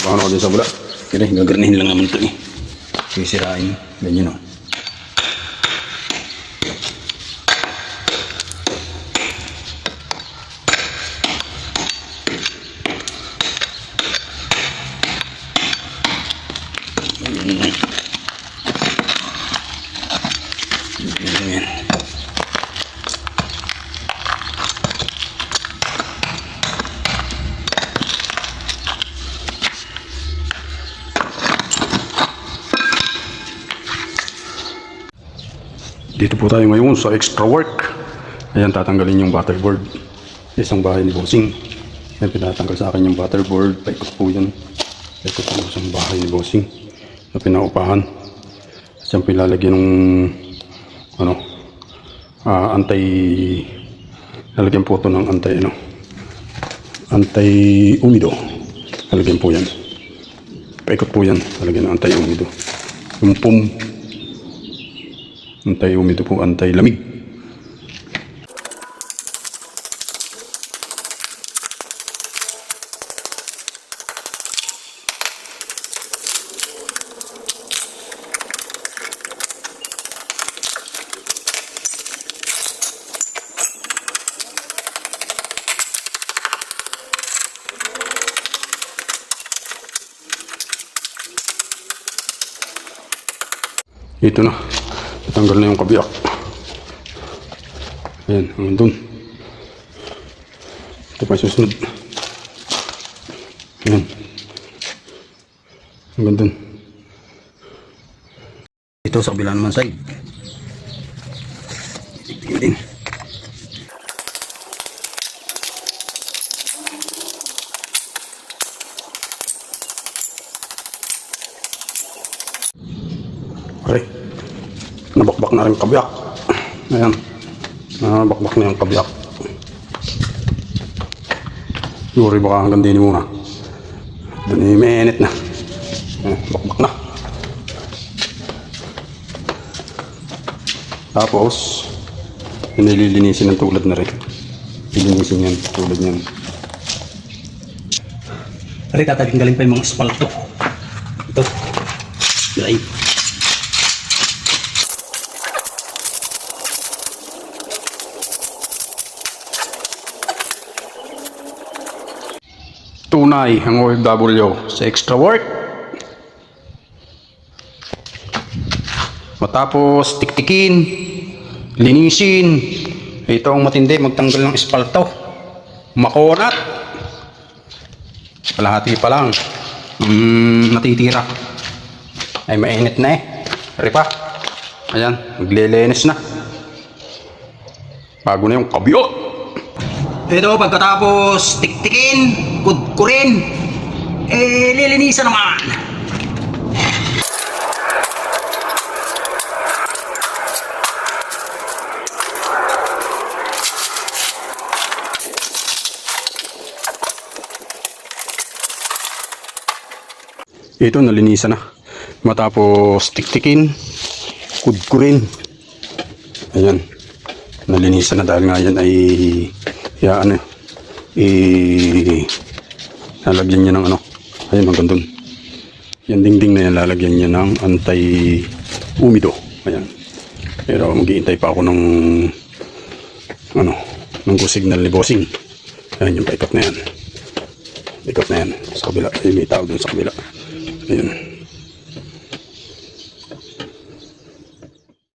Baka ako din sa bula. Kaya gagarnihin lang naman ito eh. Sisirain. Ganyan o. Ganyan. Dito po tayo ngayon sa extra work. Ayan, tatanggalin yung butterboard. Isang bahay ni Bossing. Ayan, pinatanggal sa akin yung butterboard. Paikot po yan. Paikot po sa bahay ni Bossing na pinaupahan. At yan pilalagyan ng lalagyan po ito ng anti-umido. Lalagyan po yan. Paikot po yan. Lalagyan ng anti-umido. Yung anti-umido po, anti-lamig. Ito na. Natanggal na yung kabiyak. Ayan, hanggang dun. Ito pa yung susunod. Ayan. Hanggang dun. Ito sa kabila naman side. Tignan din. Okay. Nabakbak na rin kabiyak. Ayan. Nabakbak na yung kabiyak. Yuri baka hanggang din muna. Doon ay mainit na. Bakbak na. Tapos nililinisin ng tulad na rin. Lilinisin yan. Tulad yan. Pare, tatanggalin pa yung mga asfalto. Ito. Dry. Tunay ang OFW sa extra work. Matapos tiktikin, linisin, ito ang matindi, magtanggal ng espalto, makonat, kalahati pa lang natitira, ay mainit na ripa. Ayan, maglelenis na, bago na yung kabyo. Ito, pagkatapos tiktikin, kudkurin, lilinisan naman. Ito, nalinisan na. Matapos tiktikin, kudkurin. Ayan, nalinisan na dahil nga yan ay lalagyan niya ng ayun, hanggang dun. Yan dingding na yan, lalagyan niya ng anti-umido. Ayan. Pero mag-iintay pa ako ng go signal ni Bossing. Ayan, yung paikot na yan. Ikot na yan. Sa kabila. Ay, may tao dun sa kabila. Ayun.